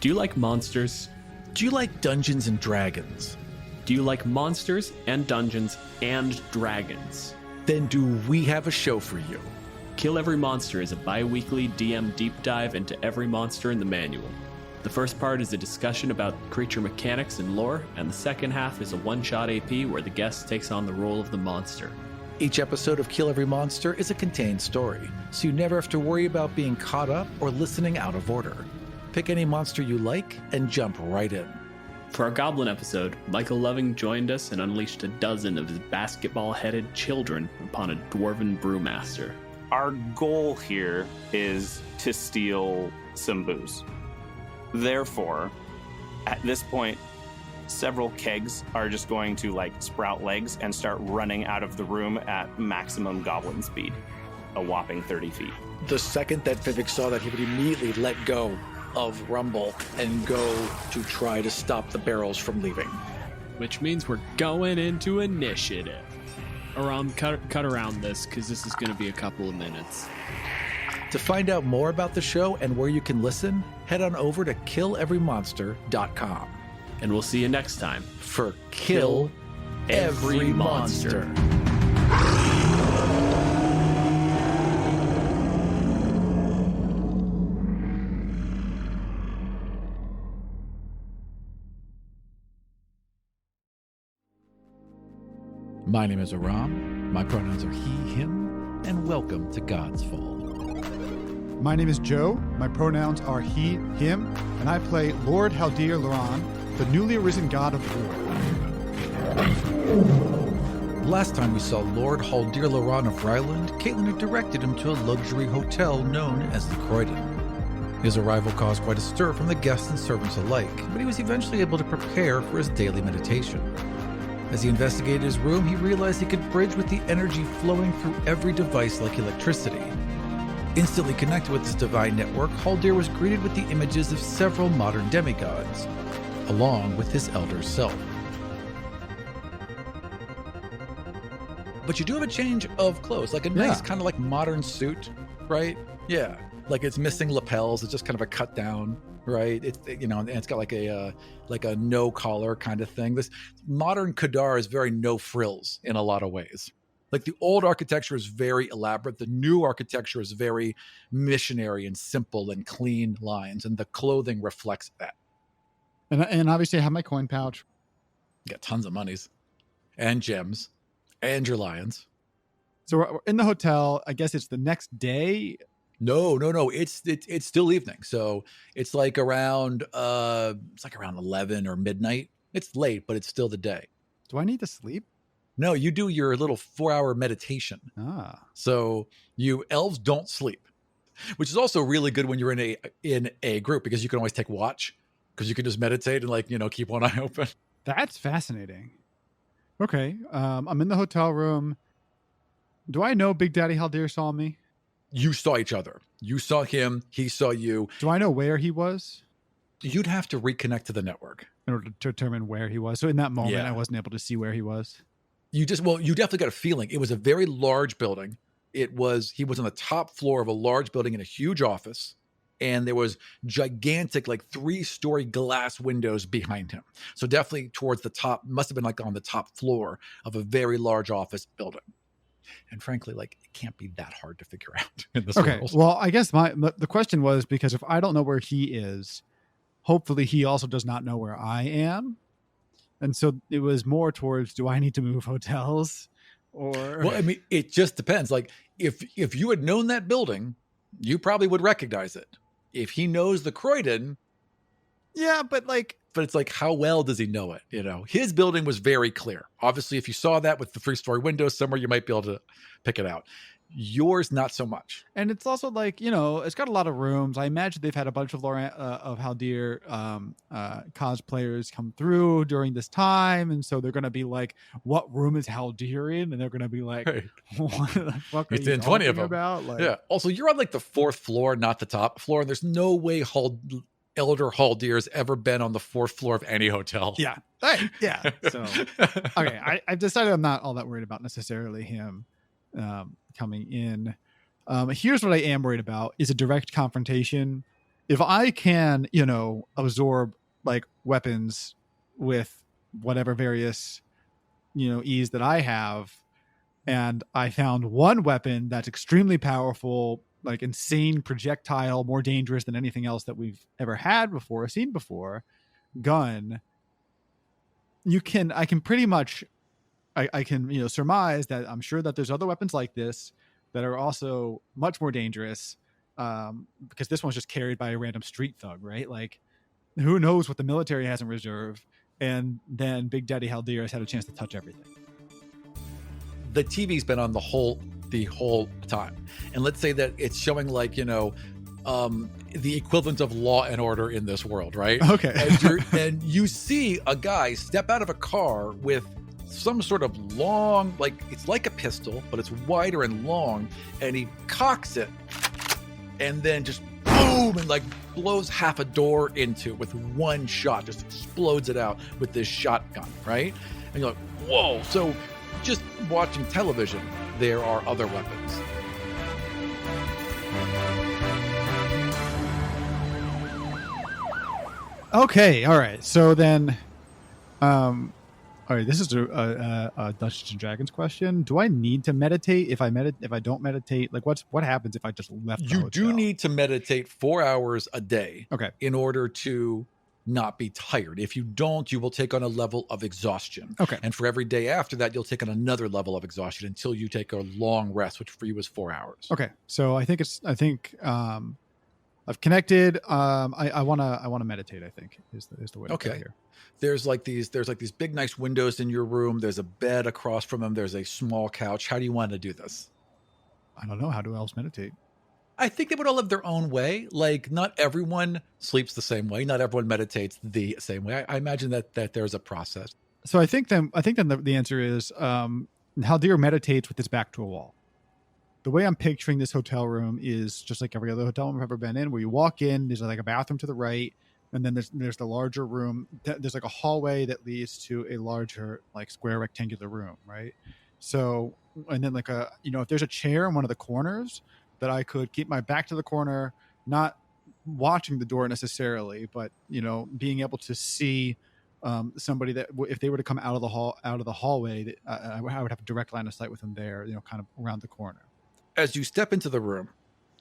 Do you like monsters? Do you like Dungeons and Dragons? Do you like monsters and dungeons and dragons? Then do we have a show for you. Kill Every Monster is a bi-weekly DM deep dive into every monster in the manual. The first part is a discussion about creature mechanics and lore, and the second half is a one-shot AP where the guest takes on the role of the monster. Each episode of Kill Every Monster is a contained story, so you never have to worry about being caught up or listening out of order. Pick any monster you like and jump right in. For our Goblin episode, Michael Loving joined us and unleashed a dozen of his basketball-headed children upon a dwarven brewmaster. Our goal here is to steal some booze. Therefore, at this point, several kegs are just going to sprout legs and start running out of the room at maximum goblin speed, a whopping 30 feet. The second that Vivek saw that, he would immediately let go of Rumble and go to try to stop the barrels from leaving. Which means we're going into initiative. Aram, cut around this, because this is going to be a couple of minutes. To find out more about the show and where you can listen, head on over to killeverymonster.com. And we'll see you next time for Kill Every Monster. My name is Aram, my pronouns are he, him, and welcome to Godsfall. My name is Joe, my pronouns are he, him, and I play Lord Haldir of Rylend, the newly arisen god of war. Last time we saw Lord Haldir of Rylend, Caitlin had directed him to a luxury hotel known as the Croydon. His arrival caused quite a stir from the guests and servants alike, but he was eventually able to prepare for his daily meditation. As he investigated his room, he realized he could bridge with the energy flowing through every device like electricity. Instantly connected with this divine network, Haldir was greeted with the images of several modern demigods, along with his elder self. But you do have a change of clothes, like a nice kind of like modern suit, right? Yeah, like it's missing lapels, it's just kind of a cut down, right? It's, and it's got like a no collar kind of thing. This modern Kadar is very no frills in a lot of ways. Like the old architecture is very elaborate. The new architecture is very missionary and simple and clean lines, and the clothing reflects that. And obviously I have my coin pouch. You got tons of monies and gems and your lions. So we're in the hotel. I guess it's the next day. No. It's still evening. So it's like around 11 or midnight. It's late, but it's still the day. Do I need to sleep? No, you do your little 4-hour meditation. So you elves don't sleep, which is also really good when you're in a group, because you can always take watch, because you can just meditate and keep one eye open. That's fascinating. Okay. I'm in the hotel room. Do I know Big Daddy Haldir saw me? You saw each other. You saw him. He saw you. Do I know where he was? You'd have to reconnect to the network in order to determine where he was. So in that moment, I wasn't able to see where he was. You definitely got a feeling. It was a very large building. He was on the top floor of a large building in a huge office, and there was gigantic, 3-story glass windows behind him. So definitely towards the top, must have been on the top floor of a very large office building. And frankly, it can't be that hard to figure out in this world. Well, I guess the question was, because if I don't know where he is, hopefully he also does not know where I am. And so it was more towards, do I need to move hotels? Or well, I mean, it just depends. If you had known that building, you probably would recognize it. If he knows the Croydon, but it's how well does he know it? His building was very clear. Obviously, if you saw that with the 3-story windows somewhere, you might be able to pick it out. Yours, not so much. And it's also it's got a lot of rooms. I imagine they've had a bunch of Loran of Haldir cosplayers come through during this time, and so they're going to be like, "What room is Haldir in?" And they're going to be like, hey, "What the fuck are you in 20 of them about?" Yeah. Also, you're on the 4th floor, not the top floor, and there's no way Elder Haldir's ever been on the 4th floor of any hotel. Yeah. Right. Yeah. So, okay, I've decided I'm not all that worried about necessarily him coming in. Here's what I am worried about is a direct confrontation if I can, absorb like weapons with whatever various, ease that I have, and I found one weapon that's extremely powerful, like insane projectile, more dangerous than anything else that we've ever had before, or seen before, gun, I can pretty much, I can, surmise that I'm sure that there's other weapons like this that are also much more dangerous, because this one's just carried by a random street thug, right? Like, who knows what the military has in reserve? And then Big Daddy Haldir has had a chance to touch everything. The TV's been on the whole time, and let's say that it's showing like the equivalent of Law and Order in this world, right? Okay. And you see a guy step out of a car with some sort of long, like it's like a pistol, but it's wider and long, and he cocks it, and then just boom, and like blows half a door into it with one shot, just explodes it out with this shotgun, right? And you're like, whoa. So just watching television, there are other weapons. Okay, all right. So then, all right. This is a Dungeons and Dragons question. Do I need to meditate? If I don't meditate, like what happens if I just left? You do need to meditate 4 hours a day. Okay. In order to not be tired. If you don't, you will take on a level of exhaustion. Okay. And for every day after that, you'll take on another level of exhaustion until you take a long rest, which for you is 4 hours. Okay. So I think I've connected. I want to meditate, I think is the way to go here. There's like these big nice windows in your room. There's a bed across from them. There's a small couch. How do you want to do this? I don't know. How do elves meditate? I think they would all live their own way. Like, not everyone sleeps the same way. Not everyone meditates the same way. I imagine that there's a process. So I think then the answer is Haldir meditates with his back to a wall. The way I'm picturing this hotel room is just like every other hotel room I've ever been in, where you walk in, there's like a bathroom to the right, and then there's the larger room. There's like a hallway that leads to a larger, like, square rectangular room, right? So, and then like if there's a chair in one of the corners, that I could keep my back to the corner, not watching the door necessarily, but being able to see somebody that if they were to come out of the hallway, that I would have a direct line of sight with them there, kind of around the corner. As you step into the room,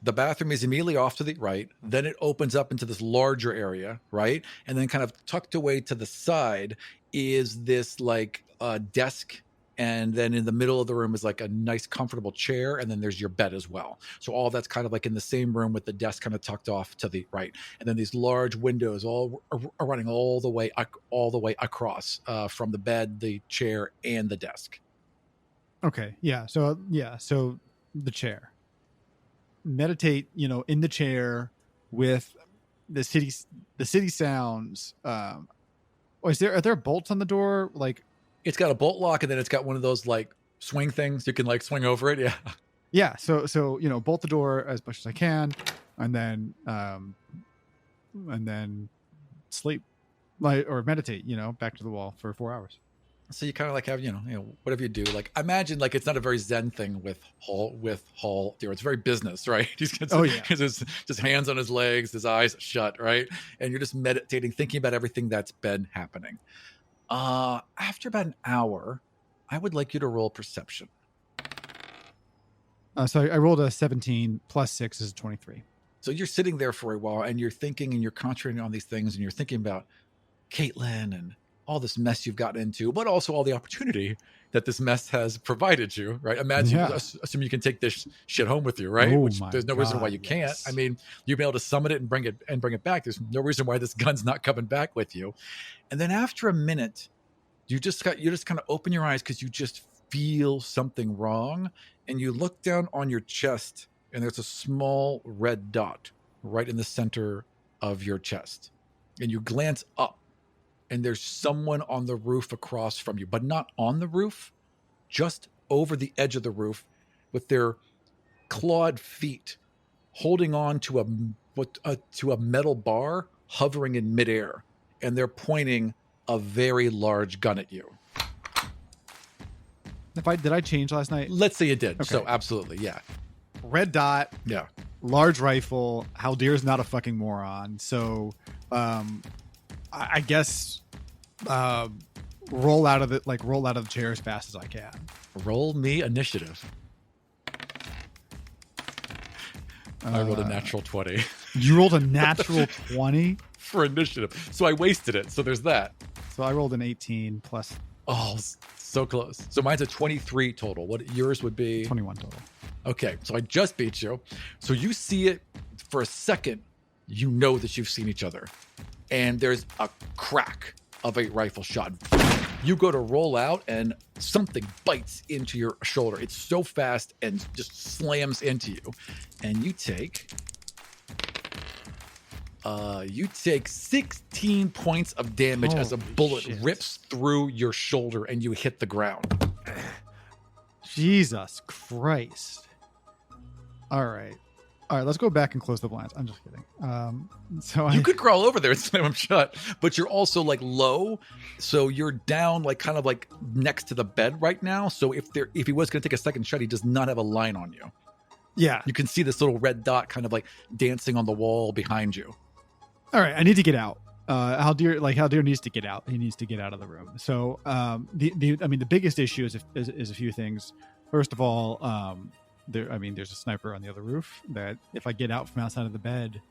the bathroom is immediately off to the right. Then it opens up into this larger area, right? And then kind of tucked away to the side is this like desk. And then in the middle of the room is like a nice comfortable chair. And then there's your bed as well. So all that's kind of like in the same room with the desk kind of tucked off to the right. And then these large windows all are running all the way across from the bed, the chair, and the desk. Okay. Yeah. So the chair. Meditate, in the chair with the city sounds. Are there bolts on the door? Like, it's got a bolt lock, and then it's got one of those like swing things you can like swing over it. Yeah. Yeah. So bolt the door as much as I can, and then sleep, or meditate. Back to the wall for 4 hours. So you kind of like have whatever you do. Like, imagine like it's not a very Zen thing with Haldir. It's very business, right? He's just hands on his legs, his eyes shut, right? And you're just meditating, thinking about everything that's been happening. After about an hour, I would like you to roll perception. So I rolled a 17 plus 6 is 23. So you're sitting there for a while, and you're thinking, and you're concentrating on these things, and you're thinking about Caitlin and all this mess you've gotten into, but also all the opportunity that this mess has provided you, right? Imagine, assume you can take this shit home with you, right? Oh, which there's no reason why you can't. I mean, you've been able to summon it and bring it back. There's no reason why this gun's not coming back with you. And then after a minute, you just kind of open your eyes because you just feel something wrong, and you look down on your chest, and there's a small red dot right in the center of your chest, and you glance up, and there's someone on the roof across from you, but not on the roof, just over the edge of the roof, with their clawed feet holding on to a metal bar hovering in midair, and they're pointing a very large gun at you. Did I change last night? Let's say you did. Okay. So absolutely, yeah. Red dot. Yeah. large rifle. Haldir's not a fucking moron, so I guess roll out of the chair as fast as I can. Roll me initiative. I rolled a natural 20 You rolled a natural 20 for initiative, so I wasted it. So there's that. So I rolled an 18 plus. Oh, so close. So mine's a 23 total. What yours would be? 21 total. Okay, so I just beat you. So you see it for a second. You know that you've seen each other, and there's a crack of a rifle shot. You go to roll out, and something bites into your shoulder. It's so fast and just slams into you, and you take 16 points of damage as a bullet rips through your shoulder, and you hit the ground. Jesus Christ. All right, let's go back and close the blinds. I'm just kidding. You could crawl over there and slam them shut, but you're also like low, so you're down like kind of like next to the bed right now. So if he was going to take a second shot, he does not have a line on you. Yeah, you can see this little red dot kind of like dancing on the wall behind you. All right, I need to get out. Haldir needs to get out. He needs to get out of the room. So the biggest issue is a few things. First of all, there's a sniper on the other roof that if I get out from outside of the bed,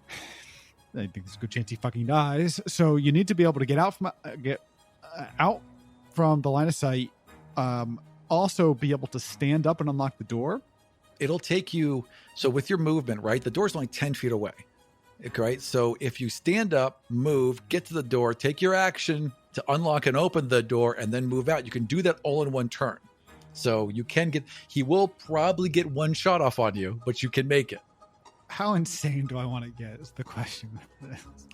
I think there's a good chance he fucking dies. So you need to be able to get out from the line of sight. Also be able to stand up and unlock the door. It'll take you, so with your movement, right? The door's only 10 feet away, right? So if you stand up, move, get to the door, take your action to unlock and open the door, and then move out, you can do that all in one turn. So he will probably get one shot off on you, but you can make it. How insane do I want to get is the question.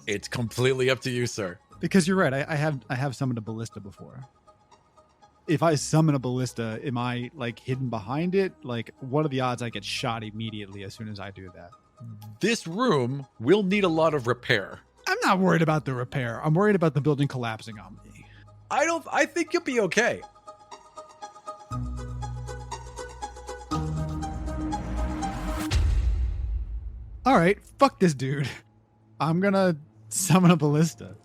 It's completely up to you, sir. Because you're right. I have summoned a ballista before. If I summon a ballista, am I like hidden behind it? Like, what are the odds I get shot immediately as soon as I do that? This room will need a lot of repair. I'm not worried about the repair. I'm worried about the building collapsing on me. I think you'll be okay. All right, fuck this dude. I'm gonna summon a ballista.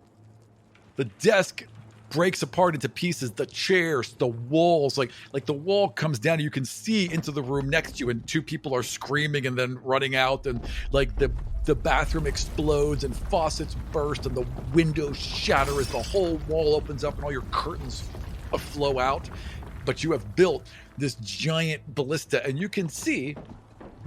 The desk breaks apart into pieces. The chairs, the walls, like the wall comes down and you can see into the room next to you, and two people are screaming and then running out, and like the bathroom explodes and faucets burst and the windows shatter as the whole wall opens up and all your curtains flow out. But you have built this giant ballista, and you can see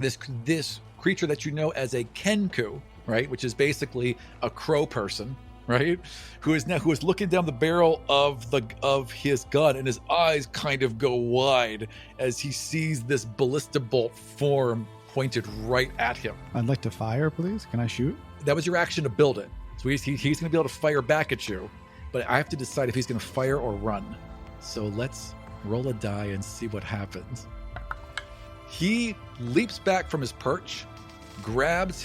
this creature that you know as a kenku, right, which is basically a crow person, right, who is looking down the barrel of his gun, and his eyes kind of go wide as he sees this ballista bolt form pointed right at him. I'd like to fire, please. Can I shoot? That was your action to build it, so he's going to be able to fire back at you, but I have to decide if he's going to fire or run. So let's roll a die and see what happens. He leaps back from his perch, grabs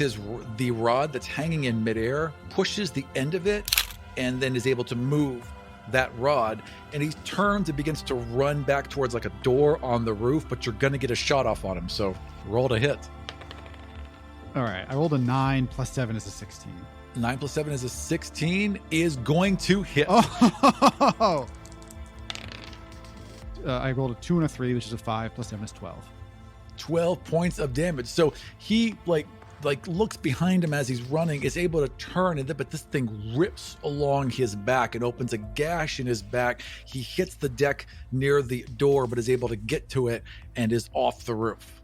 the rod that's hanging in midair, pushes the end of it, and then is able to move that rod. And he turns and begins to run back towards like a door on the roof, but you're going to get a shot off on him. So roll to hit. All right. I rolled a 9 plus 7 is a 16. 9 plus 7 is a 16 is going to hit. Oh! I rolled a 2 and a 3, which is a 5 plus 7 is 12. 12 points of damage. So he like looks behind him as he's running, is able to turn, but this thing rips along his back and opens a gash in his back. He hits the deck near the door, but is able to get to it and is off the roof.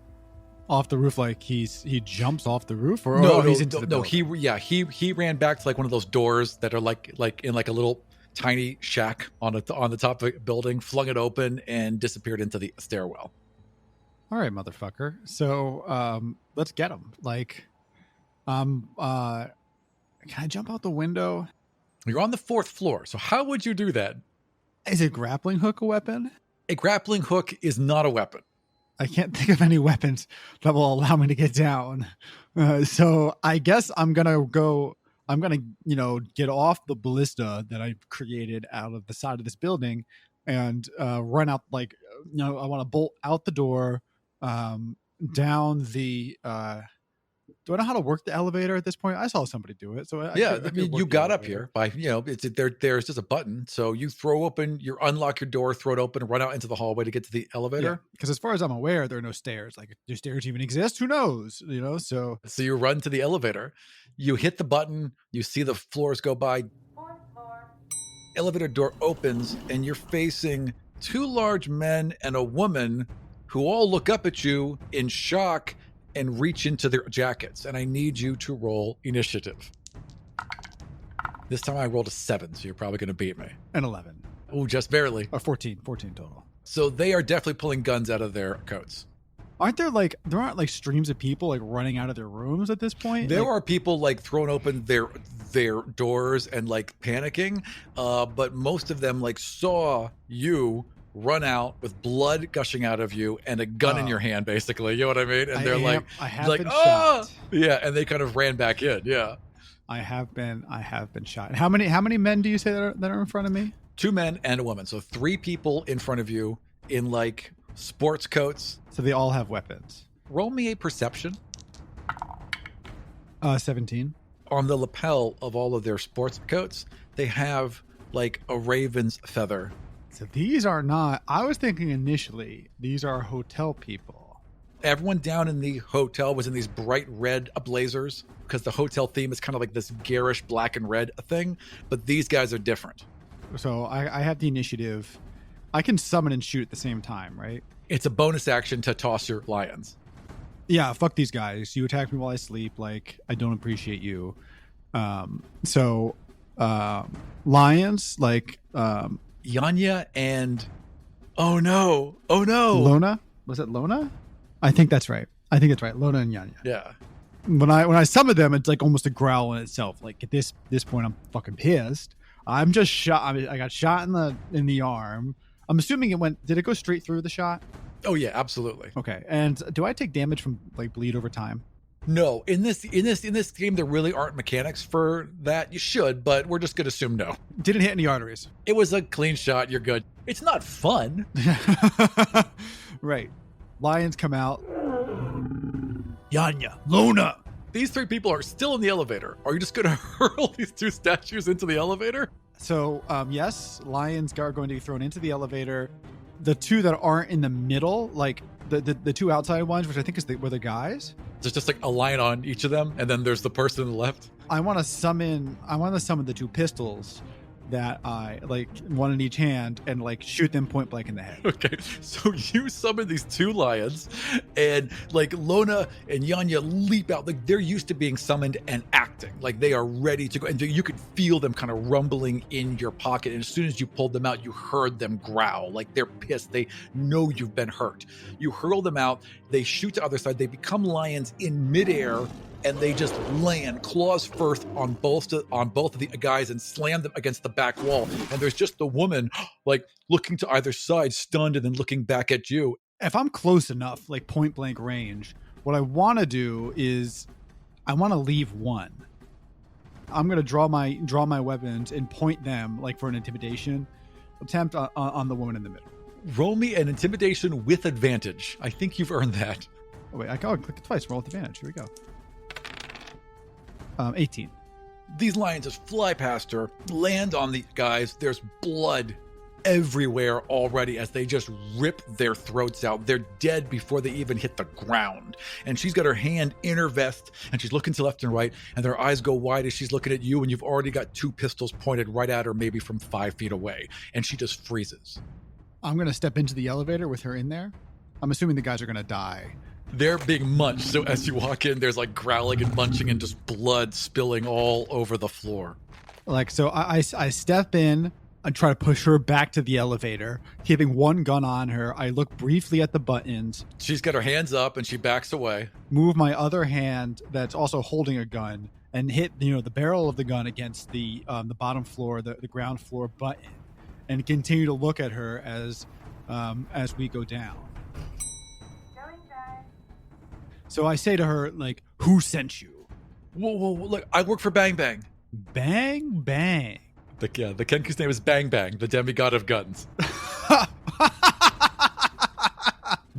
Off the roof, like he jumps off the roof, or he's into the building. He ran back to like one of those doors that are like in like a little tiny shack on the top of a building, flung it open and disappeared into the stairwell. All right, motherfucker. So let's get him. Like, can I jump out the window? You're on the 4th floor. So how would you do that? Is a grappling hook a weapon? A grappling hook is not a weapon. I can't think of any weapons that will allow me to get down. So I guess I'm going to get off the ballista that I created out of the side of this building and run out, I want to bolt out the door, down the. Do I know how to work the elevator at this point? I saw somebody do it, so I could mean, work you the got up elevator. here by there's just a button, so you unlock your door, throw it open, and run out into the hallway to get to the elevator. Because as far as I'm aware, there are no stairs. Like, do stairs even exist? Who knows? So you run to the elevator, you hit the button, you see the floors go by. Elevator door opens, and you're facing two large men and a woman who all look up at you in shock and reach into their jackets. And I need you to roll initiative. This time I rolled a 7, so you're probably going to beat me. an 11 Oh, just barely. or 14 total. So they are definitely pulling guns out of their coats. There aren't like streams of people like running out of their rooms at this point? There Like, are people like throwing open their doors and like panicking, but most of them like saw you run out with blood gushing out of you and a gun in your hand, basically. You know what I mean? And I have like, been "Ah!" shot. Yeah, and they kind of ran back in. Yeah, I have been shot. How many men do you say that are in front of me? 2 men and a woman, so 3 people in front of you in like sports coats. So they all have weapons. Roll me a perception. 17. On the lapel of all of their sports coats, they have like a raven's feather. So these are not. I was thinking initially these are hotel people. Everyone down in the hotel was in these bright red blazers because the hotel theme is kind of like this garish black and red thing, but these guys are different. So I have the initiative. I can summon and shoot at the same time, right? It's a bonus action to toss your lions. Yeah, fuck these guys. You attack me while I sleep. Like, I don't appreciate you. Lions, like Yanya and oh no. Lona. Was it Lona? I think that's right. Lona and Yanya. Yeah. When I summon them, it's like almost a growl in itself. Like at this point, I'm fucking pissed. I'm just shot. I got shot in the arm. I'm assuming did it go straight through the shot? Oh yeah, absolutely. Okay. And do I take damage from like bleed over time? No, in this game there really aren't mechanics for that. You should, but we're just gonna assume no. Didn't hit any arteries. It was a clean shot. You're good. It's not fun. Right. Lions come out. Yanya, Lona. These 3 people are still in the elevator. Are you just gonna hurl these 2 statues into the elevator? So, yes, lions are going to be thrown into the elevator. The 2 that aren't in the middle, like the 2 outside ones, which I think were the guys. There's just like a line on each of them, and then there's the person on the left. I want to summon the 2 pistols that I like, one in each hand, and like shoot them point blank in the head. Okay, so you summon these 2 lions, and like Lona and Yanya leap out. Like they're used to being summoned and acting. Like they are ready to go, and you could feel them kind of rumbling in your pocket. And as soon as you pulled them out, you heard them growl. Like they're pissed. They know you've been hurt. You hurl them out. They shoot to the other side. They become lions in midair. And they just land claws first on both of the guys and slam them against the back wall. And there's just the woman like looking to either side, stunned, and then looking back at you. If I'm close enough, like point blank range, what I want to do is I want to leave one. I'm going to draw my weapons and point them like for an intimidation attempt on the woman in the middle. Roll me an intimidation with advantage. I think you've earned that. Oh, wait, I can click it twice. Roll with advantage. Here we go. 18. These lions just fly past her, land on the guys. There's blood everywhere already as they just rip their throats out. They're dead before they even hit the ground. And she's got her hand in her vest, and she's looking to left and right, and their eyes go wide as she's looking at you, and you've already got 2 pistols pointed right at her, maybe from 5 feet away. And she just freezes. I'm going to step into the elevator with her in there. I'm assuming the guys are going to die. They're being munched, so as you walk in, there's like growling and munching and just blood spilling all over the floor. Like, so I step in and try to push her back to the elevator, keeping one gun on her. I look briefly at the buttons. She's got her hands up and she backs away. Move my other hand that's also holding a gun and hit the barrel of the gun against the bottom floor, the ground floor button, and continue to look at her as we go down. So I say to her, like, who sent you? Whoa, look, I work for Bang Bang. Bang Bang. The kenku's name is Bang Bang, the demigod of guns.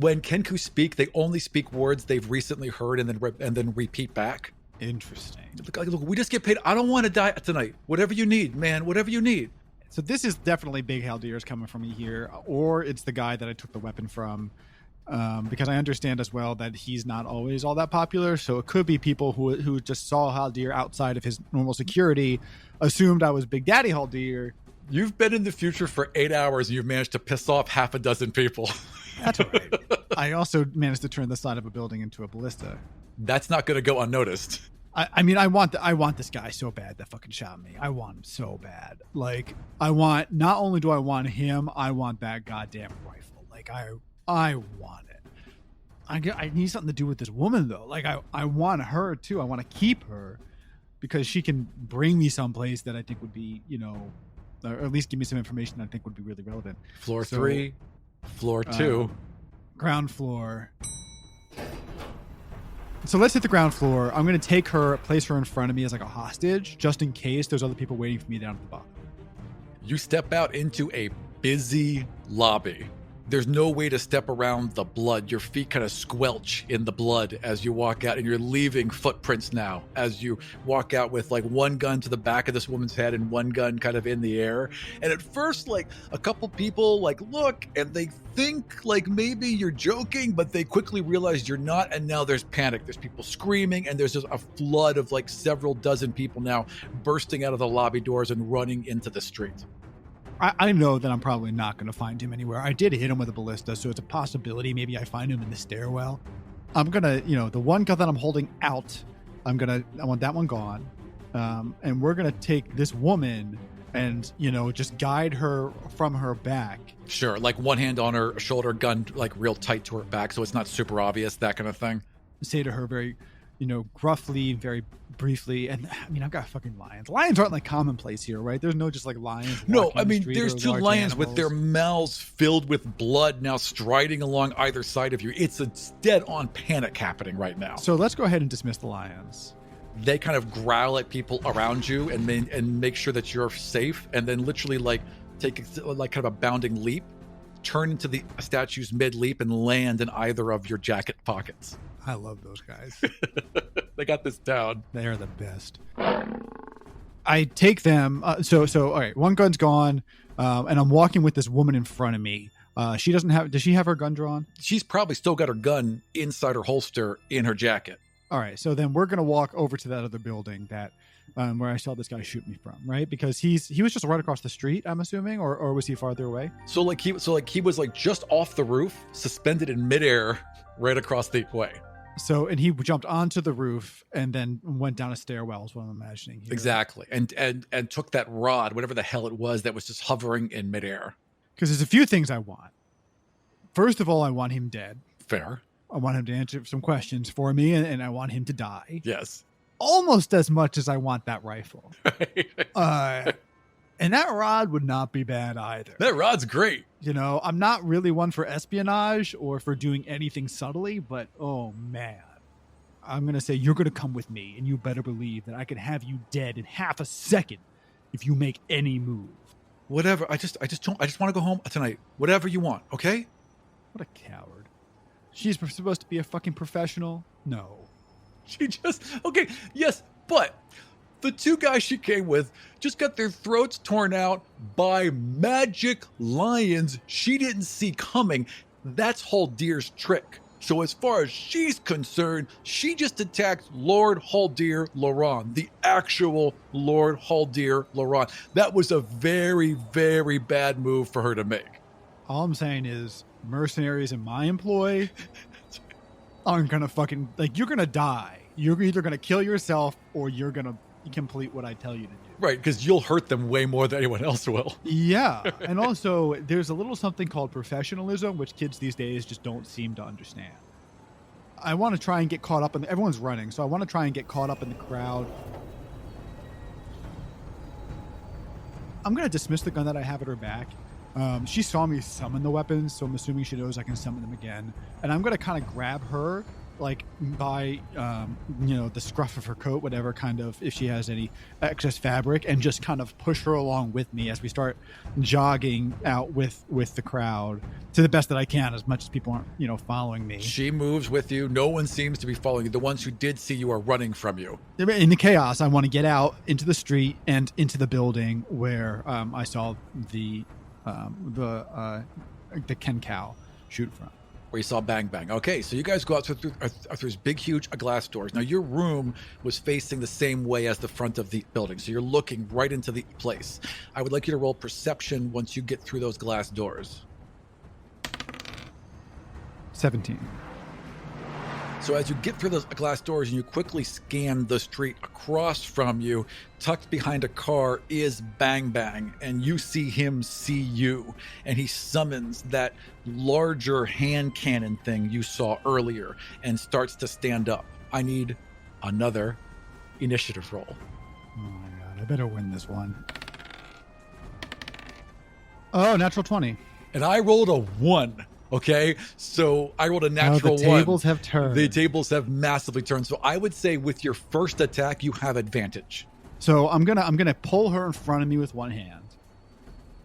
when kenku speak, they only speak words they've recently heard and then repeat back. Interesting. Look, we just get paid. I don't want to die tonight. Whatever you need, man. Whatever you need. So this is definitely big Haldir's coming from me here, or it's the guy that I took the weapon from, because I understand as well that he's not always all that popular. So it could be people who just saw Haldir outside of his normal security, assumed I was Big Daddy Haldir. You've been in the future for 8 hours and you've managed to piss off half a dozen people. That's all right. I also managed to turn the side of a building into a ballista. That's not going to go unnoticed. I mean, I want this guy so bad that fucking shot me. I want him so bad. Like, not only do I want him, I want that goddamn rifle. Like, I want it. I need something to do with this woman, though. Like, I want her, too. I want to keep her because she can bring me someplace that I think would be, or at least give me some information that I think would be really relevant. Floor 3, floor 2. Ground floor. So let's hit the ground floor. I'm going to take her, place her in front of me as like a hostage, just in case there's other people waiting for me down at the bottom. You step out into a busy lobby. There's no way to step around the blood. Your feet kind of squelch in the blood as you walk out, and you're leaving footprints now as you walk out with like one gun to the back of this woman's head and one gun kind of in the air. And at first, like a couple people like look and they think like maybe you're joking, but they quickly realize you're not. And now there's panic. There's people screaming, and there's just a flood of like several dozen people now bursting out of the lobby doors and running into the street. I know that I'm probably not going to find him anywhere. I did hit him with a ballista, so it's a possibility. Maybe I find him in the stairwell. I'm going to, the one gun that I'm holding out, I want that one gone. And we're going to take this woman and, just guide her from her back. Sure. Like one hand on her shoulder, gun like real tight to her back, so it's not super obvious, that kind of thing. Say to her very, gruffly, very briefly, and I mean, I've got fucking lions. Lions aren't like commonplace here, right? There's no just like lions. No, I mean, there's two lions with their mouths filled with blood now striding along either side of you. It's a dead-on panic happening right now. So let's go ahead and dismiss the lions. They kind of growl at people around you and make sure that you're safe, and then literally like take like kind of a bounding leap, turn into the statue's mid-leap, and land in either of your jacket pockets. I love those guys. They got this down. They are the best. I take them. So all right, one gun's gone, and I'm walking with this woman in front of me. Does she have her gun drawn? She's probably still got her gun inside her holster in her jacket. All right, so then we're gonna walk over to that other building that where I saw this guy shoot me from, right? Because he was just right across the street, I'm assuming, or was he farther away? So he was like just off the roof, suspended in midair, right across the way. So, and he jumped onto the roof and then went down a stairwell is what I'm imagining here. Exactly. And took that rod, whatever the hell it was, that was just hovering in midair. Because there's a few things I want. First of all, I want him dead. Fair. I want him to answer some questions for me, and I want him to die. Yes. Almost as much as I want that rifle. And that rod would not be bad either. That rod's great. I'm not really one for espionage or for doing anything subtly, but oh man, I'm going to say you're going to come with me, and you better believe that I can have you dead in half a second if you make any move. Whatever. I just want to go home tonight. Whatever you want, okay? What a coward. She's supposed to be a fucking professional? No. Okay, yes, but the two guys she came with just got their throats torn out by magic lions she didn't see coming. That's Haldir's trick. So as far as she's concerned, she just attacked Lord Haldir Loran, the actual Lord Haldir Loran. That was a very, very bad move for her to make. All I'm saying is mercenaries in my employ aren't going to fucking, you're going to die. You're either going to kill yourself or you're going to complete what I tell you to do. Right, because you'll hurt them way more than anyone else will. Yeah, and also there's a little something called professionalism, which kids these days just don't seem to understand. I want to try and get caught up in everyone's running, so I want to try and get caught up in the crowd. I'm going to dismiss the gun that I have at her back. She saw me summon the weapons, so I'm assuming she knows I can summon them again. And I'm going to kind of grab her like by the scruff of her coat, whatever kind of, if she has any excess fabric, and just kind of push her along with me as we start jogging out with the crowd to the best that I can, as much as people aren't following me. She moves with you. No one seems to be following you. The ones who did see you are running from you. In the chaos, I want to get out into the street and into the building where I saw the kenku shoot from. Where you saw bang bang. Okay, so you guys go out through these big, huge glass doors. Now, your room was facing the same way as the front of the building, so you're looking right into the place. I would like you to roll perception once you get through those glass doors. 17. So as you get through those glass doors and you quickly scan the street across from you, tucked behind a car is Bang Bang, and you see him see you, and he summons that larger hand cannon thing you saw earlier and starts to stand up. I need another initiative roll. Oh my god, I better win this one. Oh, natural 20. And I rolled a 1. Okay, so I rolled a natural 1. The tables have turned. The tables have massively turned. So I would say with your first attack, you have advantage. So I'm gonna pull her in front of me with one hand,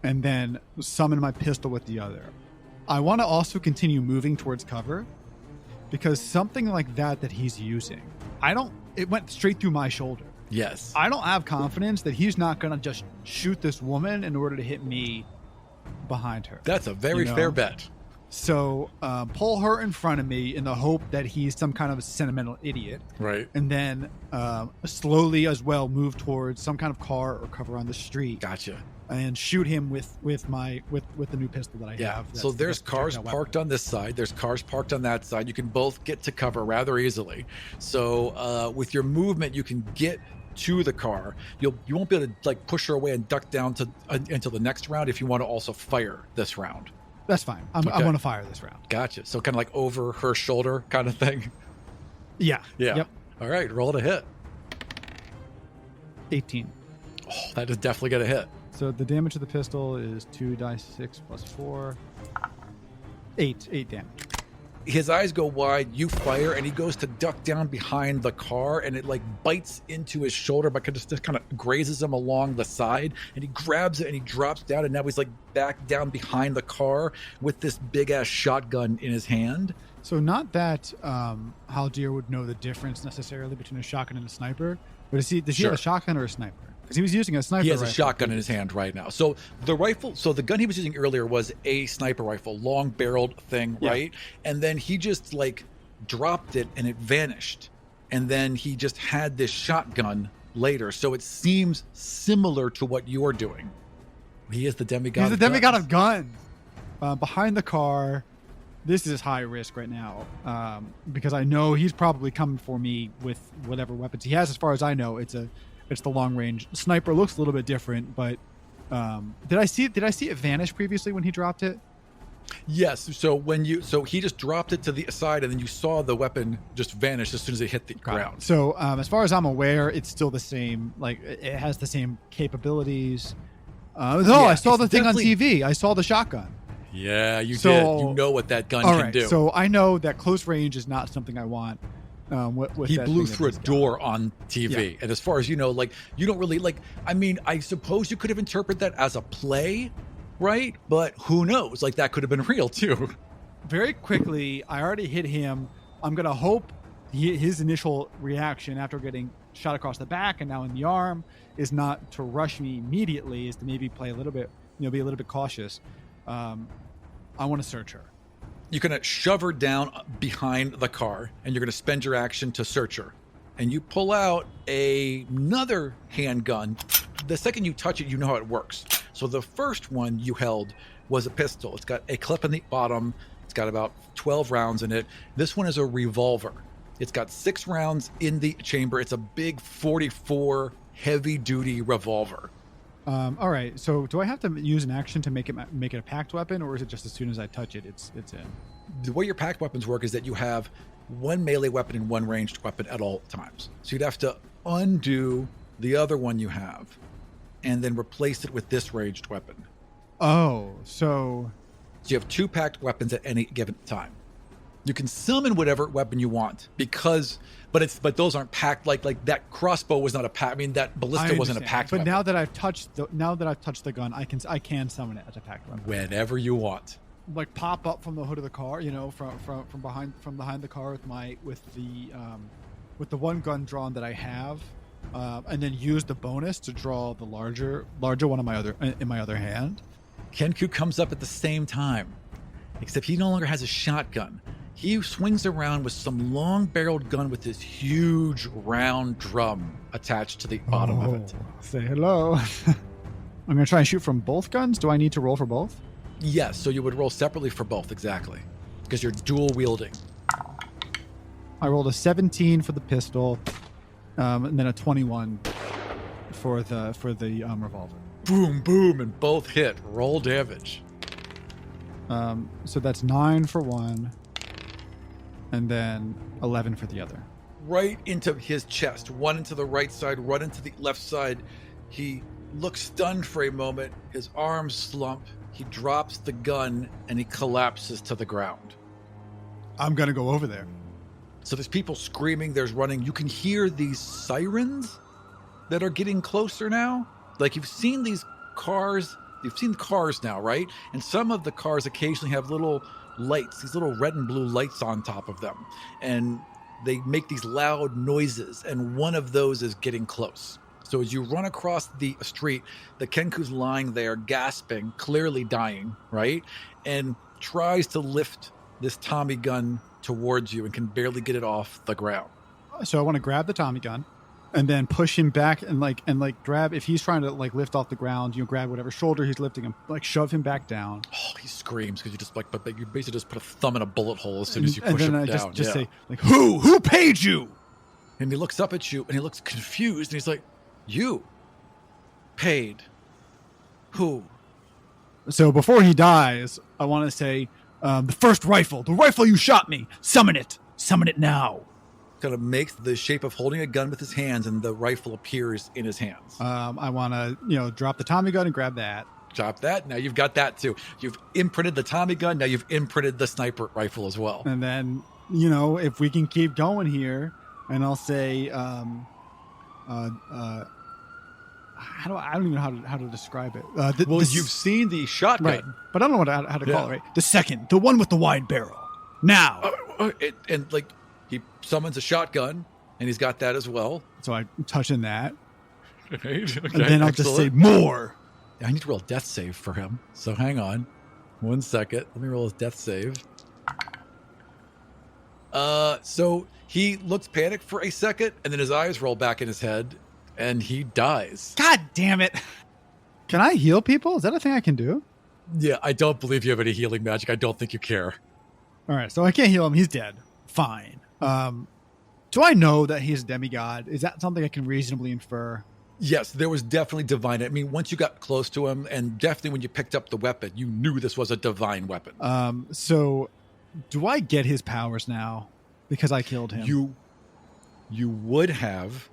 and then summon my pistol with the other. I want to also continue moving towards cover, because something like that he's using, it went straight through my shoulder. Yes. I don't have confidence that he's not gonna just shoot this woman in order to hit me behind her. That's a very fair bet. So pull her in front of me in the hope that he's some kind of a sentimental idiot. Right. And then slowly as well move towards some kind of car or cover on the street. Gotcha. And shoot him with the new pistol that I have. So there's cars parked on this side. There's cars parked on that side. You can both get to cover rather easily. So with your movement, you can get to the car. You won't be able to like push her away and duck down to until the next round if you want to also fire this round. That's fine. I want to fire this round. Gotcha. So kind of like over her shoulder kind of thing. Yeah. Yep. All right. Roll to hit. 18. Oh, that is definitely going to hit. So the damage of the pistol is 2d6 plus 4. 8 damage. His eyes go wide, you fire, and he goes to duck down behind the car, and it like bites into his shoulder, but just kind of grazes him along the side, and he grabs it and he drops down, and now he's like back down behind the car with this big ass shotgun in his hand. So not that Haldir would know the difference necessarily between a shotgun and a sniper, but does he have a shotgun or a sniper? Because he was using a sniper. He has a shotgun in his hand right now. So the gun he was using earlier was a sniper rifle, long barreled thing, right? And then he just like dropped it and it vanished. And then he just had this shotgun later. So it seems similar to what you're doing. He is the demigod. He's the demigod of guns. Behind the car. This is high risk right now because I know he's probably coming for me with whatever weapons he has. As far as I know, it's the long range sniper. Looks a little bit different, but did I see it vanish previously when he dropped it? Yes. So he just dropped it to the side, and then you saw the weapon just vanish as soon as it hit the ground. So as far as I'm aware, it's still the same. Like it has the same capabilities. I saw the thing on TV. I saw the shotgun. Yeah, you did. You know what that gun can do. So I know that close range is not something I want. He blew through a door on TV. And as far as you know, like, you don't really like, I mean, I suppose you could have interpreted that as a play, right? But who knows? Like, that could have been real too. Very quickly, I already hit him. I'm going to hope his initial reaction after getting shot across the back and now in the arm is not to rush me immediately, is to maybe play a little bit, be a little bit cautious. I want to search her. You're going to shove her down behind the car, and you're going to spend your action to search her. And you pull out another handgun. The second you touch it, you know how it works. So the first one you held was a pistol. It's got a clip in the bottom. It's got about 12 rounds in it. This one is a revolver. It's got 6 rounds in the chamber. It's a big 44 heavy-duty revolver. All right. So do I have to use an action to make it a packed weapon, or is it just as soon as I touch it, it's in? The way your packed weapons work is that you have one melee weapon and one ranged weapon at all times. So you'd have to undo the other one you have, and then replace it with this ranged weapon. Oh, so you have 2 packed weapons at any given time. You can summon whatever weapon you want but those aren't packed. Like that crossbow was not a pack. I mean, that ballista wasn't a packed But weapon. now that I've touched the gun, I can summon it as a packed weapon. Whenever you want. Like pop up from the hood of the car, from behind the car with the one gun drawn that I have, and then use the bonus to draw the larger one in my other hand. Kenku comes up at the same time, except he no longer has a shotgun. He swings around with some long-barreled gun with this huge round drum attached to the bottom of it. Say hello. I'm going to try and shoot from both guns. Do I need to roll for both? Yes, so you would roll separately for both, exactly, because you're dual wielding. I rolled a 17 for the pistol, and then a 21 for the revolver. Boom, boom, and both hit. Roll damage. So that's 9 for one, and then 11 for the other. Right into his chest. One into the right side, one into the left side. He looks stunned for a moment. His arms slump. He drops the gun, and he collapses to the ground. I'm going to go over there. So there's people screaming, there's running. You can hear these sirens that are getting closer now. Like, you've seen these cars. You've seen cars now, right? And some of the cars occasionally have little lights, these little red and blue lights on top of them. And they make these loud noises, and one of those is getting close. So as you run across the street, the kenku's lying there, gasping, clearly dying, right? And tries to lift this Tommy gun towards you and can barely get it off the ground. So I want to grab the Tommy gun and then push him back and grab, if he's trying to lift off the ground, grab whatever shoulder he's lifting him, shove him back down. Oh, he screams because you just but you basically just put a thumb in a bullet hole as soon as you push him down. And then I just say, who paid you? And he looks up at you and he looks confused and he's like, you paid who? So before he dies, I want to say, the first rifle, the rifle you shot me, summon it now. Kind of makes the shape of holding a gun with his hands, and the rifle appears in his hands. I want to, drop the Tommy gun and grab that. Drop that. Now you've got that too. You've imprinted the Tommy gun. Now you've imprinted the sniper rifle as well. And then, if we can keep going here, and I'll say, I don't even know how to describe it. You've seen the shotgun, right? But I don't know how to call it. Right, the second, the one with the wide barrel. Now, he summons a shotgun, and he's got that as well. So I'm touching that, okay, and then I'll just say more. I need to roll a death save for him. So hang on, 1 second. Let me roll his death save. So he looks panicked for a second, and then his eyes roll back in his head. And he dies. God damn it. Can I heal people? Is that a thing I can do? Yeah, I don't believe you have any healing magic. I don't think you care. All right, so I can't heal him. He's dead. Fine. Do I know that he's a demigod? Is that something I can reasonably infer? Yes, there was definitely divine. I mean, once you got close to him, and definitely when you picked up the weapon, you knew this was a divine weapon. So do I get his powers now because I killed him? You would have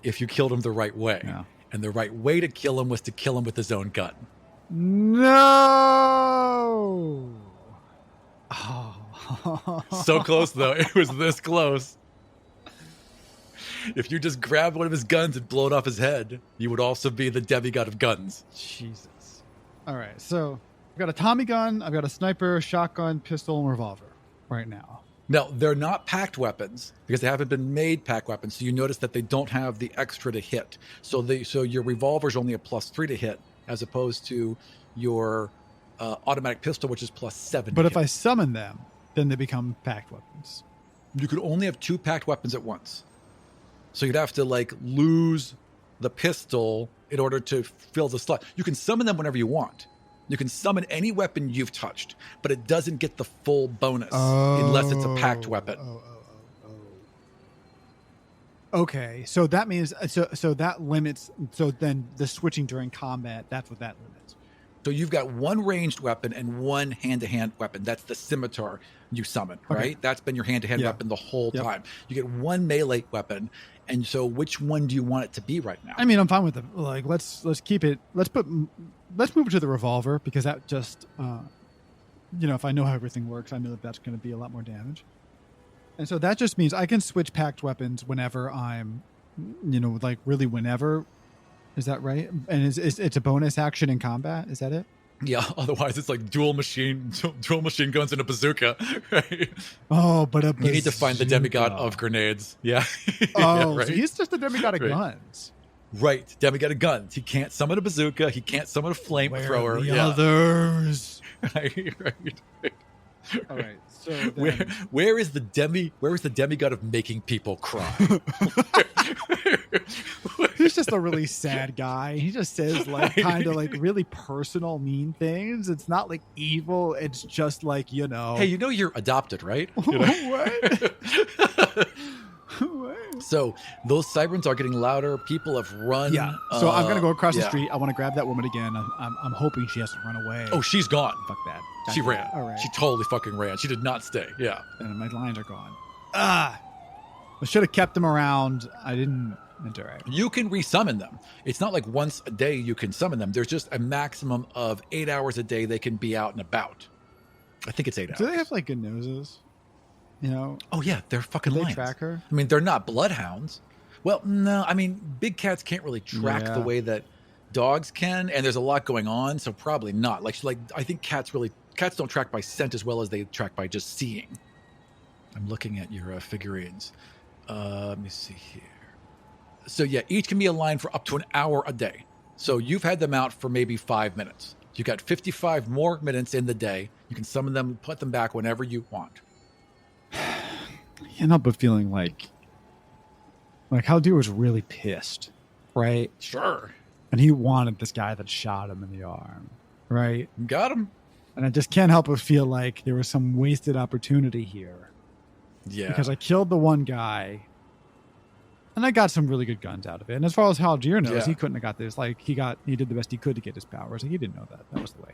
if you killed him the right way. Yeah. And the right way to kill him was to kill him with his own gun. No! Oh. So close, though. It was this close. If you just grabbed one of his guns and blow it off his head, you would also be the demigod of guns. Jesus. All right, so I've got a Tommy gun, I've got a sniper, shotgun, pistol, and revolver right now. Now, they're not packed weapons because they haven't been made packed weapons. So you notice that they don't have the extra to hit. So your revolver's only a +3 to hit, as opposed to your automatic pistol, which is +7. But if I summon them, then they become packed weapons. You could only have 2 packed weapons at once. So you'd have to lose the pistol in order to fill the slot. You can summon them whenever you want. You can summon any weapon you've touched, but it doesn't get the full bonus unless it's a packed weapon. Okay, so that means so that limits. So then the switching during combat, that's what that limits. So you've got one ranged weapon and one hand-to-hand weapon. That's the scimitar you summon, right? Okay. That's been your hand-to-hand weapon the whole time. You get one melee weapon, and so which one do you want it to be right now? I mean, I'm fine with it. Let's keep it. Let's move it to the revolver because that just if I know how everything works, I know that that's going to be a lot more damage. And so that just means I can switch packed weapons whenever I'm, like really whenever. Is that right? And it's a bonus action in combat? Is that it? Yeah, otherwise it's like dual machine guns and a bazooka, right? Oh, but you need to find the demigod of grenades. Yeah. Oh, right? So he's just the demigod of guns. Right, demigod of guns. He can't summon a bazooka. He can't summon a flamethrower. The others. right. All right. So then... where is the demigod of making people cry? He's just a really sad guy. He just says like kind of like really personal, mean things. It's not like evil. It's just like, Hey, you're adopted, right? What? So those sirens are getting louder. People have run. Yeah. So I'm gonna go across the street. I want to grab that woman again. I'm hoping she hasn't run away. Oh, she's gone. Fuck that. She ran. All right. She totally fucking ran. She did not stay. Yeah. And my lines are gone. I should have kept them around. I didn't. It's all right. You can resummon them. It's not like once a day you can summon them. There's just a maximum of 8 hours a day they can be out and about. I think it's 8 hours. Do they have like good noses? Oh yeah, they're fucking lions. Track her? I mean, they're not bloodhounds. Well, no, I mean, big cats can't really track the way that dogs can, and there's a lot going on, so probably not. Like I think cats don't track by scent as well as they track by just seeing. I'm looking at your figurines. Let me see here. So yeah, each can be aligned for up to an hour a day. So you've had them out for maybe 5 minutes. You got 55 more minutes in the day. You can summon them, put them back whenever you want. Can't help but feeling like Haldir was really pissed, right? Sure. And he wanted this guy that shot him in the arm, right? Got him. And I just can't help but feel like there was some wasted opportunity here. Yeah. Because I killed the one guy, and I got some really good guns out of it. And as far as Haldir knows, he couldn't have got this. Like he did the best he could to get his powers. Like he didn't know that. That was the way.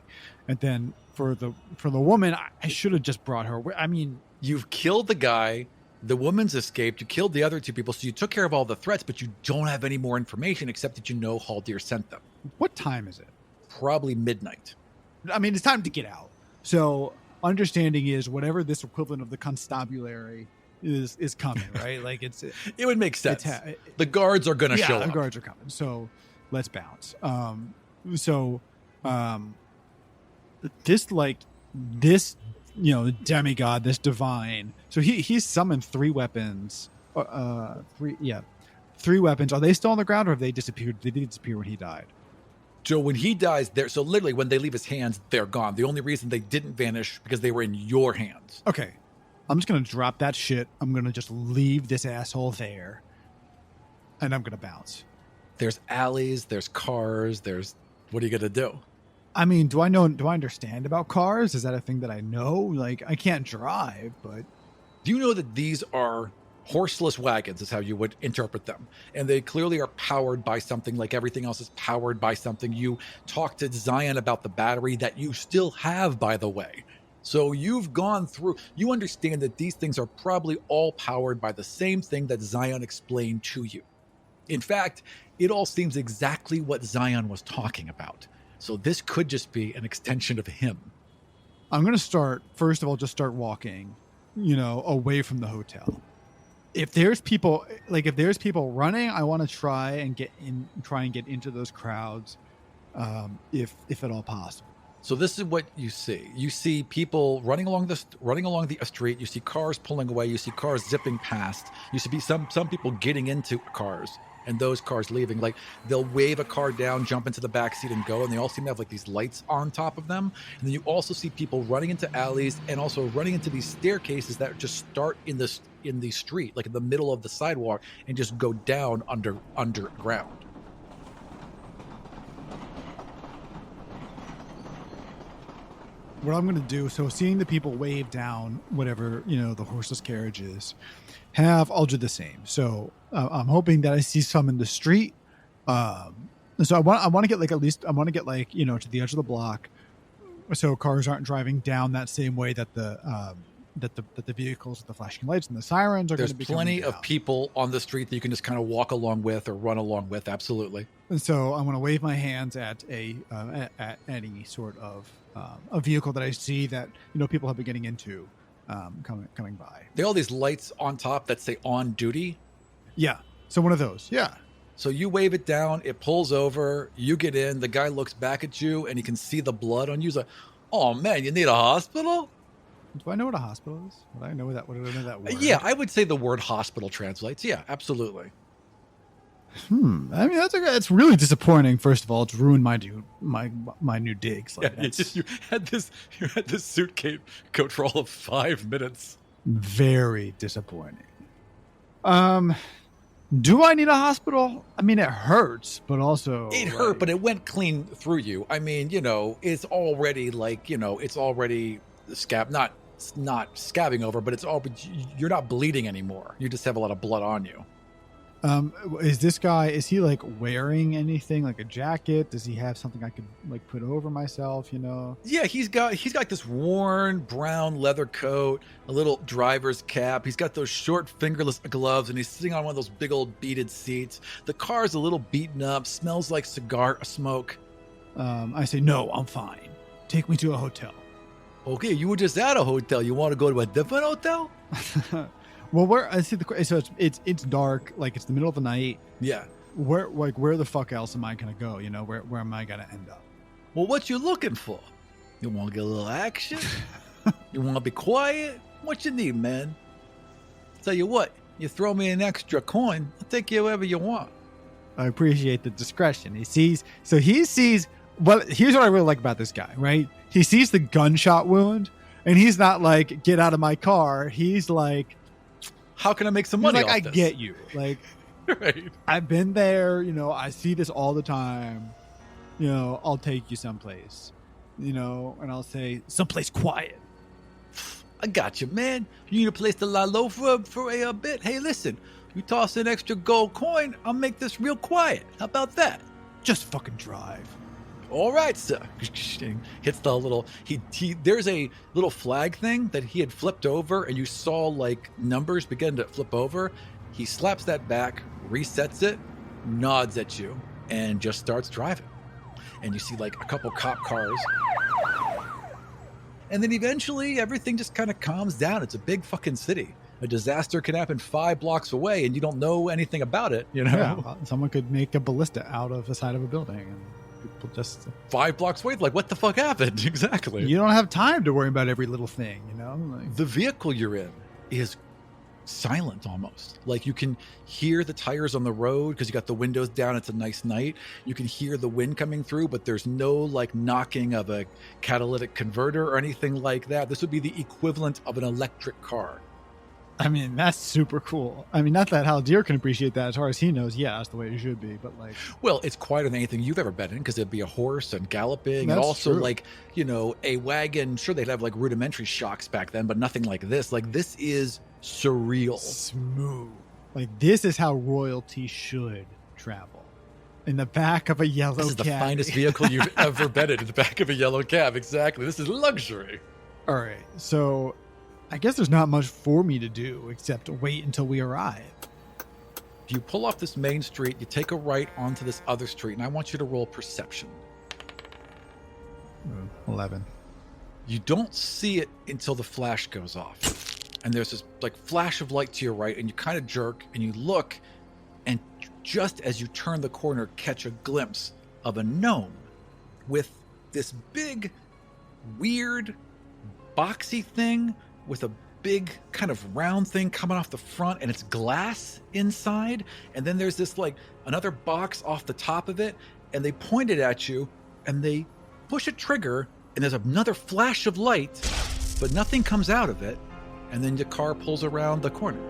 And then for the woman, I should have just brought her. I mean, you've killed the guy. The woman's escaped. You killed the other two people, so you took care of all the threats, but you don't have any more information except that Haldir sent them. What time is it? Probably midnight. I mean, it's time to get out. So understanding is whatever this equivalent of the constabulary is coming, right? Like it would make sense. The guards are going to show up. The guards are coming. So let's bounce. This demigod, this divine. So he's summoned 3 weapons. 3 weapons. Are they still on the ground or have they disappeared? They did disappear when he died. So when he dies, so literally when they leave his hands, they're gone. The only reason they didn't vanish because they were in your hands. Okay. I'm just going to drop that shit. I'm going to just leave this asshole there. And I'm going to bounce. There's alleys, there's cars, what are you going to do? I mean, do I understand about cars? Is that a thing that I know? Like, I can't drive, but... Do you know that these are horseless wagons is how you would interpret them? And they clearly are powered by something, like everything else is powered by something. You talked to Xion about the battery that you still have, by the way. So you've gone through, you understand that these things are probably all powered by the same thing that Xion explained to you. In fact, it all seems exactly what Xion was talking about. So this could just be an extension of him. I'm going to start walking, away from the hotel. If there's people running, I want to try and get into those crowds, if at all possible. So this is what you see. You see people running along the street. You see cars pulling away. You see cars zipping past. You see some people getting into cars and those cars leaving. Like they'll wave a car down, jump into the back seat and go. And they all seem to have like these lights on top of them. And then you also see people running into alleys and also running into these staircases that just start in the street, like in the middle of the sidewalk, and just go down underground. What I'm going to do, so seeing the people wave down whatever, the horseless carriages I'll do the same. So I'm hoping that I see some in the street. So I want to get to the edge of the block, so cars aren't driving down that same way that the vehicles with the flashing lights and the sirens are going to be. There's plenty of people on the street that you can just kind of walk along with or run along with. Absolutely. And so I'm going to wave my hands at any sort of a vehicle that I see that people have been getting into coming by. There are all these lights on top that say on duty. Yeah. So one of those. Yeah. So you wave it down, it pulls over, you get in, the guy looks back at you, and he can see the blood on you. He's like, oh, man, you need a hospital? Do I know what a hospital is? Would I know that word? Yeah, I would say the word hospital translates. Yeah, absolutely. I mean, that's really disappointing. First of all, it's ruined my new digs. Like, yeah, you had this suitcase coat for all of 5 minutes. Very disappointing. Do I need a hospital? I mean, it hurts, but also it hurt, but it went clean through you. I mean, it's already not scabbing over, but you're not bleeding anymore. You just have a lot of blood on you. Is this guy, is he like wearing anything, like a jacket? Does he have something I could like put over myself, Yeah, he's got this worn brown leather coat, a little driver's cap. He's got those short fingerless gloves, and he's sitting on one of those big old beaded seats. The car's a little beaten up, smells like cigar smoke. I say, no, I'm fine. Take me to a hotel. Okay, you were just at a hotel. You want to go to a different hotel? Well, I see so it's dark, like it's the middle of the night. Yeah. Where the fuck else am I gonna go? Where am I gonna end up? Well, what you looking for? You want to get a little action? You want to be quiet? What you need, man? Tell you what, you throw me an extra coin, I'll take you wherever you want. I appreciate the discretion. He sees. Well, here's what I really like about this guy, right? He sees the gunshot wound, and he's not like, get out of my car. He's like, how can I make some money? Like, I get you. Like, right. I've been there. I see this all the time. I'll take you someplace. And I'll say someplace quiet. I got you, man. You need a place to lie low for a bit. Hey, listen, you toss an extra gold coin, I'll make this real quiet. How about that? Just fucking drive. All right, sir. Hits the little there's a little flag thing that he had flipped over, and you saw like numbers begin to flip over. He slaps that back, resets it, nods at you, and just starts driving. And you see like a couple cop cars. And then eventually everything just kind of calms down. It's a big fucking city. A disaster can happen 5 blocks away and you don't know anything about it, Yeah, someone could make a ballista out of the side of a building, and people just 5 blocks away, like, what the fuck happened? Exactly. You don't have time to worry about every little thing, The vehicle you're in is silent almost. Like, you can hear the tires on the road because you got the windows down. It's a nice night. You can hear the wind coming through, but there's no like knocking of a catalytic converter or anything like that. This would be the equivalent of an electric car. I mean, that's super cool. I mean, not that Haldir can appreciate that. As far as he knows, yeah, that's the way it should be. But like, well, it's quieter than anything you've ever been in, because it'd be a horse and galloping, that's and also true. Like, a wagon. Sure, they'd have like rudimentary shocks back then, but nothing like this. Like, this is surreal, smooth. Like, this is how royalty should travel. In the back of a yellow cab. This is the finest vehicle you've ever been in the back of a yellow cab. Exactly. This is luxury. All right, so I guess there's not much for me to do except wait until we arrive. You pull off this main street, you take a right onto this other street, and I want you to roll perception. 11. You don't see it until the flash goes off. And there's this like flash of light to your right, and you kind of jerk, and you look, and just as you turn the corner, catch a glimpse of a gnome with this big, weird, boxy thing with a big kind of round thing coming off the front, and it's glass inside. And then there's this like another box off the top of it, and they point it at you, and they push a trigger, and there's another flash of light, but nothing comes out of it. And then your car pulls around the corner.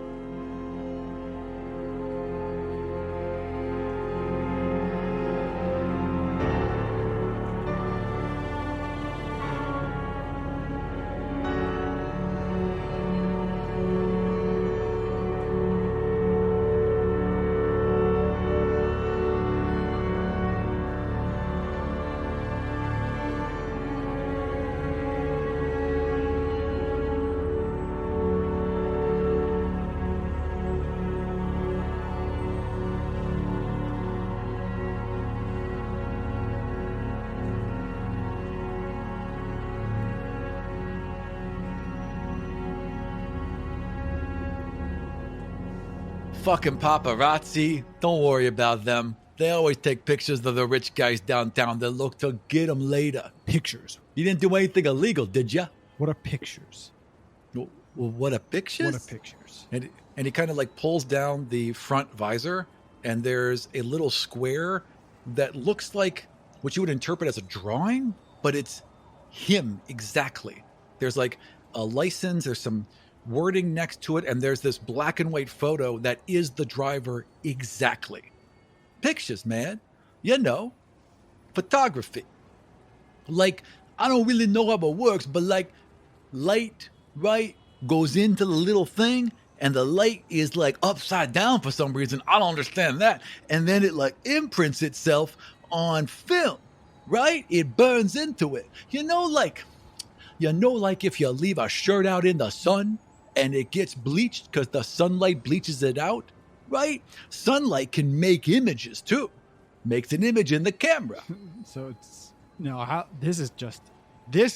Fucking paparazzi. Don't worry about them. They always take pictures of the rich guys downtown that look to get them later. Pictures. You didn't do anything illegal, did ya? What are pictures? Well, what are pictures? What are pictures? And he kind of like pulls down the front visor, and there's a little square that looks like what you would interpret as a drawing, but it's him exactly. There's like a license, there's some wording next to it, and there's this black and white photo that is the driver exactly. Pictures, man. You know, photography. Like, I don't really know how it works, but like light, right, goes into the little thing, and the light is like upside down for some reason. I don't understand that. And then it like imprints itself on film, right? It burns into it. You know, like if you leave a shirt out in the sun and it gets bleached because the sunlight bleaches it out, right? Sunlight can make images too. Makes an image in the camera. So it's this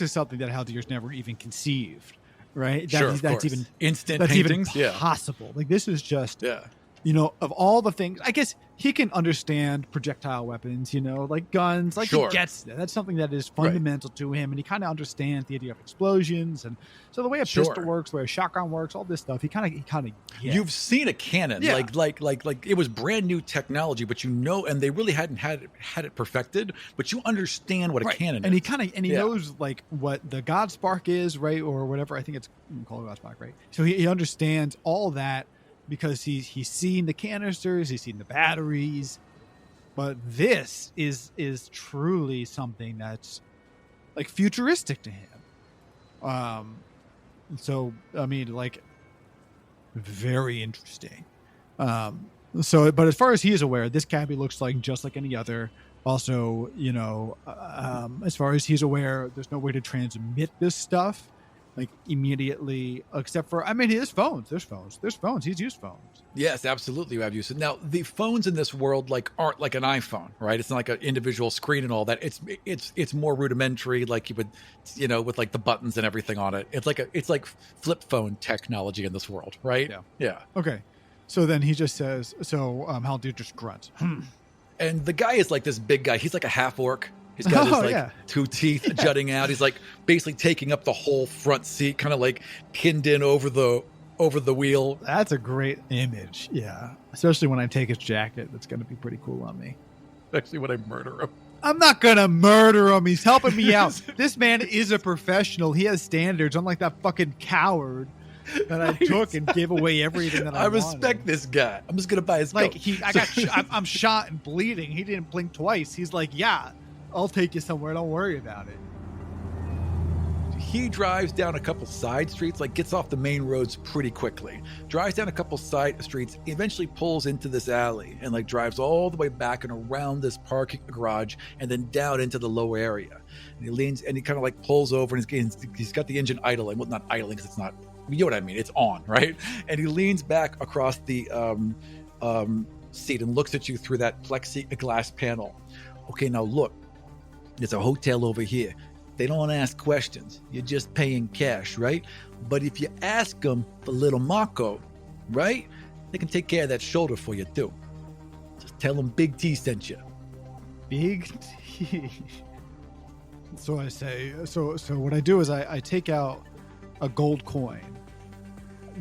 is something that Haldir's never even conceived, right? That's even instant that's paintings. even possible. Yeah. Like this is just Yeah. Of all the things, I guess he can understand projectile weapons, like guns, like Sure. he gets that. That's something that is fundamental to him, and he kind of understands the idea of explosions, and so the way a pistol works, the way a shotgun works, all this stuff, he kind of gets. You've seen a cannon, Yeah. like it was brand new technology, but and they really hadn't had it perfected, but you understand what a cannon and is. he knows like what the God Spark is, right, or whatever. I think it's called God Spark, right? So he understands all that. Because he's seen the canisters, he's seen the batteries, but this is truly something that's like futuristic to him. So I mean, like, very interesting. But as far as he is aware, this cabby looks like just like any other. Also, as far as he's aware, there's no way to transmit this stuff. Like immediately, except for, his phones. There's phones. He's used phones. Yes, absolutely. You have used it. Now, the phones in this world aren't like an iPhone, right? It's not like an individual screen and all that. It's more rudimentary, like you would, with like the buttons and everything on it. It's like flip phone technology in this world, right? Yeah. Okay. So then he just says, Haldir just grunts. And the guy is like this big guy. He's like a half orc. He's got his two teeth jutting out. He's like basically taking up the whole front seat, kind of like pinned in over the wheel. That's a great image. Yeah. Especially when I take his jacket. That's going to be pretty cool on me. Actually, when I murder him. I'm not going to murder him. He's helping me out. This man is a professional. He has standards, unlike that fucking coward that I took and gave away everything that I respect wanted. this guy. I'm just going to buy his coat. I'm shot and bleeding. He didn't blink twice. He's like, yeah, I'll take you somewhere. Don't worry about it. He drives down a couple side streets, like gets off the main roads pretty quickly. Drives down a couple side streets, eventually pulls into this alley and like drives all the way back and around this parking garage and then down into the lower area. And he leans and he kind of like pulls over and he's got the engine idling. Well, not idling because it's not, you know what I mean? It's on, right? And he leans back across the seat and looks at you through that plexiglass panel. Okay, now look. There's a hotel over here. They don't ask questions. You're just paying cash, right? But if you ask them for little Marco, right? They can take care of that shoulder for you too. Just tell them Big T sent you. Big T. So I say, so what I do is I take out a gold coin,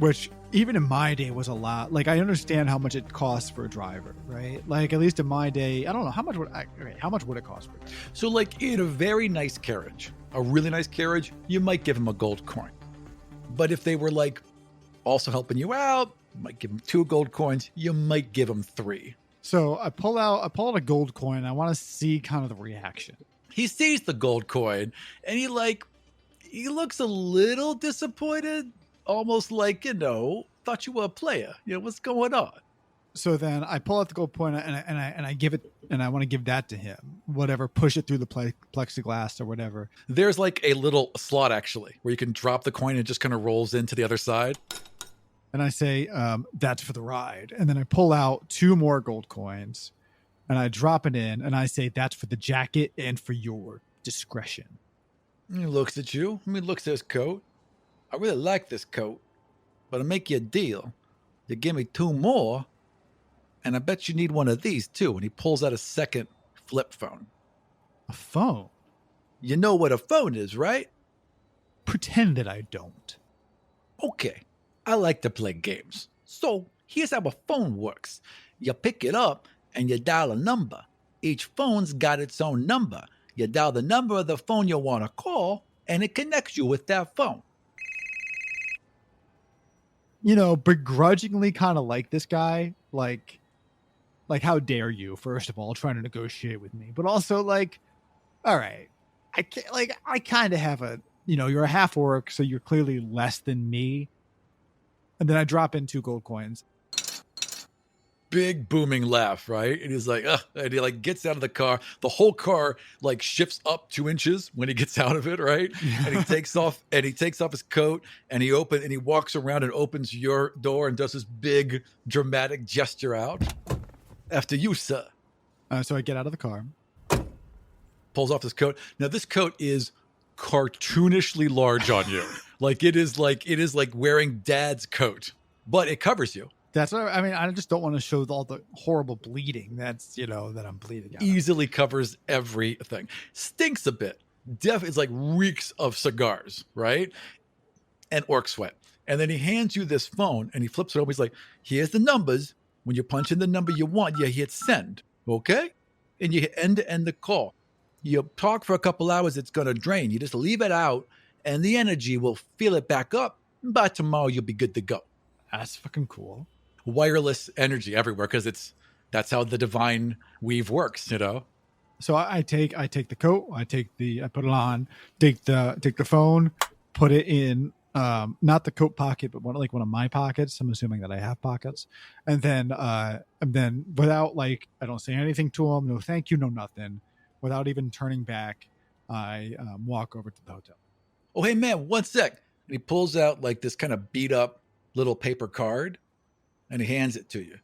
which even in my day was a lot. Like, I understand how much it costs for a driver, right? Like, at least in my day, I don't know how much would it cost for a driver? So like in a very nice carriage, a really nice carriage, you might give them a gold coin. But if they were like also helping you out, you might give them 2 gold coins. You might give them 3. So I pull out a gold coin. I want to see kind of the reaction. He sees the gold coin and he looks a little disappointed. Almost like, thought you were a player. What's going on? So then I pull out the gold coin and I give it, and I want to give that to him. Whatever, push it through the plexiglass or whatever. There's like a little slot actually where you can drop the coin and it just kind of rolls into the other side. And I say, that's for the ride. And then I pull out 2 more gold coins and I drop it in and I say, that's for the jacket and for your discretion. He looks at you. Looks at his coat. I really like this coat, but I'll make you a deal. You give me 2 more, and I bet you need one of these too. And he pulls out a second flip phone. A phone? You know what a phone is, right? Pretend that I don't. Okay, I like to play games. So here's how a phone works. You pick it up and you dial a number. Each phone's got its own number. You dial the number of the phone you want to call, and it connects you with that phone. You know, begrudgingly kind of like this guy. Like, how dare you, first of all, trying to negotiate with me. But also, like, all right, I can't, like, I kind of have a, you know, you're a half orc, so you're clearly less than me. And then I drop in 2 gold coins. Big booming laugh, right? And he's like, ugh, and he like gets out of the car. The whole car like shifts up 2 inches when he gets out of it, right? And he takes off his coat and he walks around and opens your door and does this big dramatic gesture out. After you, sir. So I get out of the car. Pulls off his coat. Now this coat is cartoonishly large on you. It is like wearing dad's coat, but it covers you. That's what I mean. I just don't want to show all the horrible bleeding. That's, you know, that I'm bleeding out. Easily covers everything. Stinks a bit. It's like reeks of cigars, right? And orc sweat. And then he hands you this phone and he flips it over. He's like, here's the numbers. When you punch in the number you want, you hit send. Okay? And you hit end to end the call. You talk for a couple hours, it's going to drain. You just leave it out and the energy will fill it back up. And by tomorrow, you'll be good to go. That's fucking cool. Wireless energy everywhere because that's how the divine weave works, you know. So I take the coat, I put it on, take the phone, put it in not the coat pocket, but one of my pockets. I'm assuming that I have pockets, and then without, like, I don't say anything to him, no thank you, no nothing, without even turning back, I walk over to the hotel. Oh, hey man, 1 sec. And he pulls out like this kind of beat up little paper card. And he hands it to you.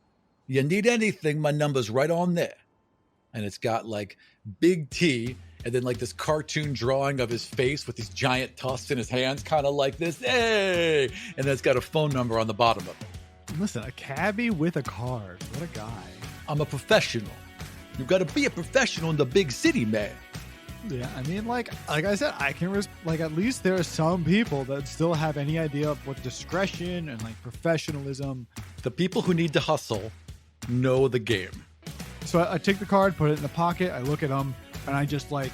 You need anything, my number's right on there. And it's got like big T and then like this cartoon drawing of his face with these giant tusks in his hands, kind of like this. Hey! And then it's got a phone number on the bottom of it. Listen, a cabbie with a card. What a guy. I'm a professional. You've got to be a professional in the big city, man. Yeah, I mean, like I said, I can at least there are some people that still have any idea of what discretion and like professionalism. The people who need to hustle know the game. So I take the card, put it in the pocket, I look at them, and I just like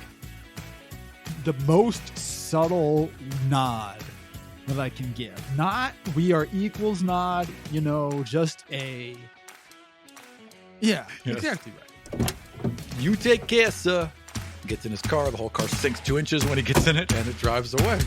the most subtle nod that I can give. Not we are equals nod, you know, just a yeah, yes. Exactly right. You take care, sir. Gets in his car, the whole car sinks 2 inches when he gets in it, and it drives away.